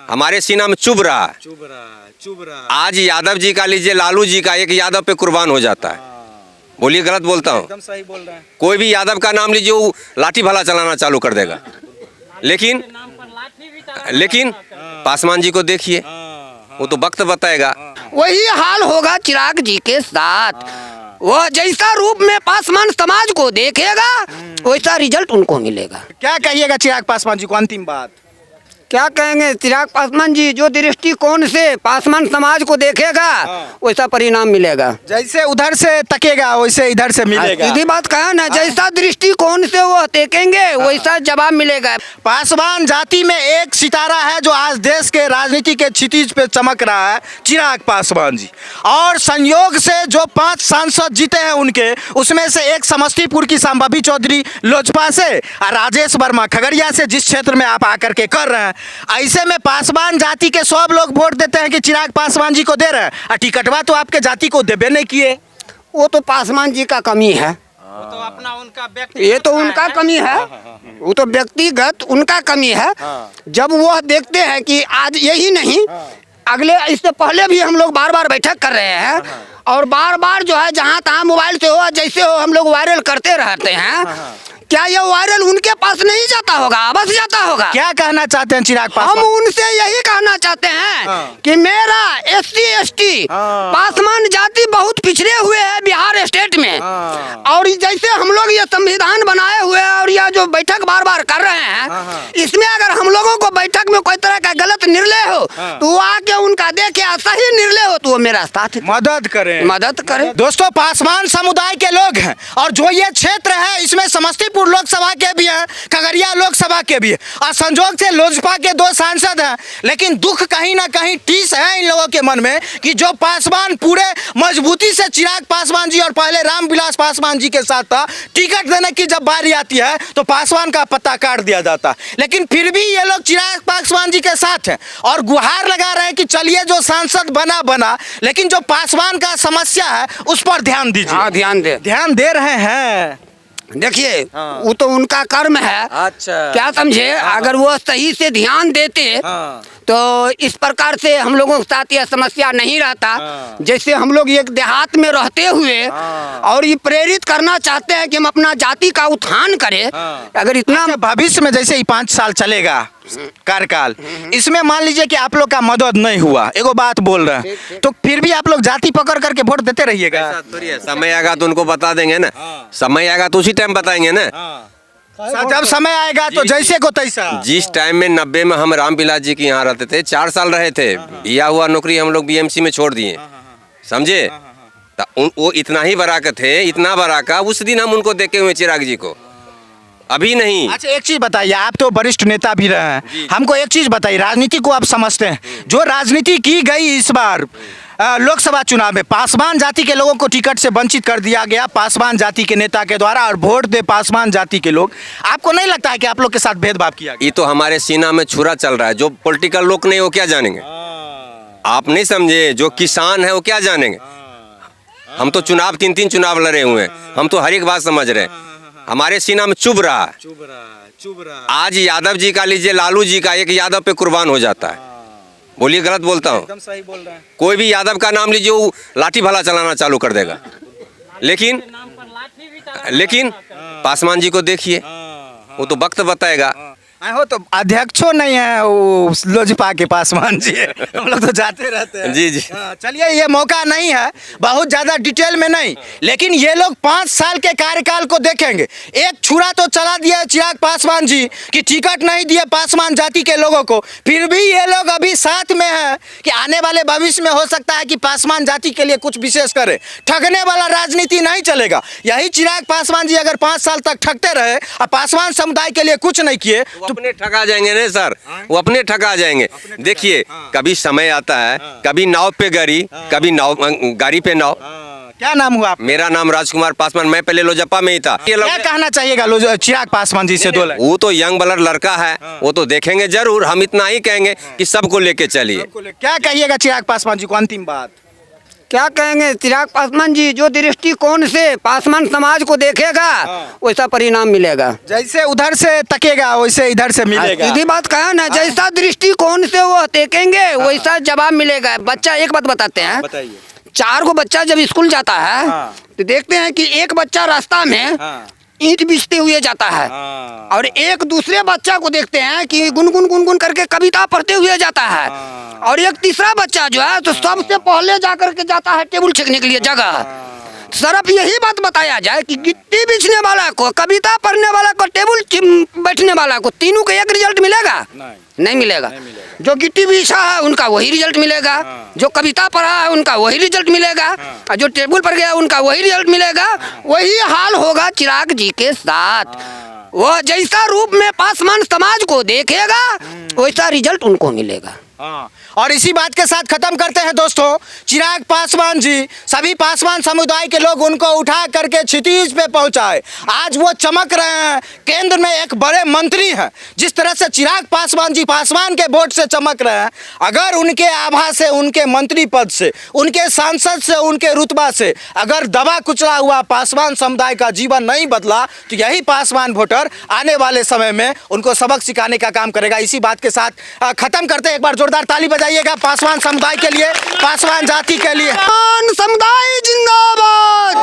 हमारे सीना में चुभ रहा। आज यादव जी का लीजिए, लालू जी का, एक यादव पे कुर्बान हो जाता है। बोलिए गलत बोलता हूँ? एकदम सही बोल रहे हैं। कोई भी यादव का नाम लीजिए, वो लाठी भाला चलाना चालू कर देगा। लेकिन पासवान जी को देखिए, वो तो वक्त बताएगा। वही हाल होगा चिराग जी के साथ। वह जैसा रूप में पासवान समाज को देखेगा वैसा रिजल्ट उनको मिलेगा। क्या कहिएगा चिराग पासवान जी को अंतिम बात? क्या कहेंगे चिराग पासवान जी, जो दृष्टिकोण से पासवान समाज को देखेगा वैसा परिणाम मिलेगा। जैसे उधर से तकेगा वैसे इधर से मिलेगा। सीधी बात कहा ना, जैसा दृष्टिकोण से वो देखेंगे वैसा जवाब मिलेगा। पासवान जाति में एक सितारा है जो आज देश के राजनीति के क्षितिज पे चमक रहा है, चिराग पासवान जी। और संयोग से जो 5 सांसद जीते हैं उनके, उसमें से एक समस्तीपुर की संभावी चौधरी लोजपा से और राजेश वर्मा खगड़िया से, जिस क्षेत्र में आप आकर के कर रहे हैं। ऐसे में पासवान जाति के सब लोग वोट देते हैं कि चिराग पासवान जी को दे रहे हैं, और टिकटवा तो आपके जाति को देबे नहीं किए। वो तो पासवान जी का कमी है, तो अपना उनका ये तो उनका कमी है, वो तो व्यक्तिगत उनका कमी है। जब वो देखते हैं कि आज यही नहीं, अगले इससे पहले भी हम लोग बार बार बैठक कर रहे हैं और बार बार जो है जहाँ तहाँ मोबाइल से हो जैसे हो हम लोग वायरल करते रहते हैं। क्या ये वायरल उनके पास नहीं जाता होगा? बस जाता होगा। क्या कहना चाहते हैं चिराग हम पासवान? उनसे यही कहना चाहते हैं कि मेरा SC ST पासवान जाति बहुत पिछड़े हुए हैं बिहार स्टेट में, और जैसे हम लोग ये संविधान बनाए हुए हैं और यह जो बैठक बार बार कर रहे हैं, इसमें अगर हम लोगों को बैठक में कोई तरह का गलत निर्णय हो तो वो आके उनका देखे, सही निर्णय हो तो वो मेरा साथ मदद करें। दोस्तों, पासवान समुदाय के लोग हैं और जो ये क्षेत्र है इसमें समस्तीपुर लोकसभा के भी हैं, खगड़िया लोकसभा के भी हैं, और संजोग से लोजपा के 2 सांसद हैं। लेकिन दुख कहीं ना कहीं टीस है इन लोगों के मन में कि जो पासवान पूरे मजबूती से चिराग पासवान जी और पहले रामविलास पासवान जी के साथ था, टिकट देने की जब बारी आती है तो पासवान का पत्ता काट दिया जाता। लेकिन फिर भी ये लोग चिराग पासवान जी के साथ हैं और गुहार लगा रहे हैं कि चलिए जो सांसद बना, लेकिन जो पासवान का समस्या है उस पर ध्यान दीजिए। हाँ, ध्यान दे रहे हैं। देखिए, वो तो उनका कर्म है। अच्छा, क्या समझे? अगर वो सही से ध्यान देते तो इस प्रकार से हम लोगों के साथ यह समस्या नहीं रहता। जैसे हम लोग एक देहात में रहते हुए और ये प्रेरित करना चाहते हैं कि हम अपना जाति का उत्थान करें। अगर इतना भविष्य में जैसे ही 5 साल चलेगा कार्यकाल, इसमें मान लीजिए कि आप लोग का मदद नहीं हुआ, एगो बात बोल रहे हैं, तो फिर भी आप लोग जाति पकड़ करके वोट देते रहिएगा। समय आएगा तो उनको बता देंगे ना, समय आएगा तो उसी टाइम बताएंगे ना। जब समय आएगा तो जैसे को तैसा। जिस टाइम में 90 में हम रामविलास जी के यहाँ रहते थे, 4 साल रहे थे, यह हुआ नौकरी हम लोग BMC में छोड़ दिए, समझे? वो इतना ही बड़ा का थे, इतना बड़ा का, उस दिन हम उनको देखे हुए चिराग जी को, अभी नहीं। अच्छा, एक चीज बताइए, आप तो वरिष्ठ नेता भी रहे हैं, हमको एक चीज बताइए, राजनीति को आप समझते हैं, जो राजनीति की गई इस बार लोकसभा चुनाव में पासवान जाति के लोगों को टिकट से वंचित कर दिया गया पासवान जाति के नेता के द्वारा, और वोट दे पासवान जाति के लोग, आपको नहीं लगता है कि आप लोग के साथ भेदभाव किया गया? ये तो हमारे सीना में छुरा चल रहा है। जो पॉलिटिकल लोग नहीं वो क्या जानेंगे? आप नहीं समझे? जो किसान है वो क्या जानेंगे? हम तो चुनाव 3 चुनाव लड़े हुए हैं, हम तो हर एक बात समझ रहे हैं। हमारे सीना में चुभ रहा। आज यादव जी का लीजिए, लालू जी का, एक यादव पे कुर्बान हो जाता है। बोलिए गलत बोलता हूँ? एकदम सही बोल रहे हैं। कोई भी यादव का नाम लीजिए, वो लाठी भाला चलाना चालू कर देगा। लेकिन पासवान जी को देखिए, वो तो वक्त बताएगा। हो तो अध्यक्षो नहीं है वो लोजपा के पासवान जी, हम लोग तो जाते रहते हैं। जी। चलिए, ये मौका नहीं है बहुत ज़्यादा डिटेल में नहीं, लेकिन ये लोग 5 साल के कार्यकाल को देखेंगे। एक छुरा तो चला दिया चिराग पासवान जी कि टिकट नहीं दिए पासवान जाति के लोगों को, फिर भी ये लोग अभी साथ में है कि आने वाले भविष्य में हो सकता है कि पासवान जाति के लिए कुछ विशेष करे। ठगने वाला राजनीति नहीं चलेगा। यही चिराग पासवान जी अगर 5 साल तक ठगते रहे और पासवान समुदाय के लिए कुछ नहीं किए तो अपने ठगा जाएंगे ना सर, वो अपने ठगा जाएंगे। देखिए, कभी समय आता है, कभी नाव पे गाड़ी, कभी गाड़ी पे नाव। क्या नाम हुआ आपका? मेरा नाम राजकुमार पासवान, मैं पहले लोजपा में ही था। क्या कहना चाहिएगा चिराग पासवान जी से? वो तो यंग ब्लड लड़का है, वो तो देखेंगे जरूर। हम इतना ही कहेंगे कि सबको लेके चलिए। क्या कहिएगा चिराग पासवान जी को अंतिम बात? क्या कहेंगे चिराग पासवान जी, जो दृष्टिकोण से पासवान समाज को देखेगा वैसा परिणाम मिलेगा। जैसे उधर से तकेगा वैसे इधर से मिलेगा। सीधी बात कहा ना, जैसा दृष्टिकोण से वो देखेंगे वैसा जवाब मिलेगा। बच्चा, एक बात बताते हैं, बताइए। 4 को बच्चा जब स्कूल जाता है तो देखते हैं कि एक बच्चा रास्ता में ईंट बीचते हुए जाता है और एक दूसरे बच्चा को देखते हैं कि गुनगुन गुनगुन करके कविता पढ़ते हुए जाता है और एक तीसरा बच्चा जो है तो सबसे पहले जाकर के जाता है टेबल छेकने के लिए जगह। सिर्फ यही बात बताया जाए कि गिट्टी बीचने वाला को, कविता पढ़ने वाला को, टेबल बैठने वाला को, तीनों को एक रिजल्ट मिलेगा? नहीं मिलेगा। जो गिट्टी बीछा है उनका वही रिजल्ट मिलेगा, जो कविता पढ़ा है उनका वही रिजल्ट मिलेगा, और जो टेबल पर गया उनका वही रिजल्ट मिलेगा। वही हाल होगा चिराग जी के साथ। वो जैसा रूप में पासवान समाज को देखेगा वैसा रिजल्ट उनको मिलेगा। और इसी बात के साथ खत्म करते हैं दोस्तों। चिराग पासवान जी, सभी पासवान समुदाय के लोग उनको उठा करके क्षितिज पे पहुंचाए। आज वो चमक रहे हैं, केंद्र में एक बड़े मंत्री हैं। जिस तरह से चिराग पासवान जी पासवान के वोट से चमक रहे हैं, अगर उनके आभा से, उनके मंत्री पद से, उनके सांसद से, उनके रुतबा से अगर दबा कुचला हुआ पासवान समुदाय का जीवन नहीं बदला तो यही पासवान वोटर आने वाले समय में उनको सबक सिखाने का काम करेगा। इसी बात के साथ खत्म करते हैं। एक बार जोरदार ताली बजाइएगा पासवान समुदाय के लिए, पासवान जाति के लिए। समुदाय जिंदाबाद।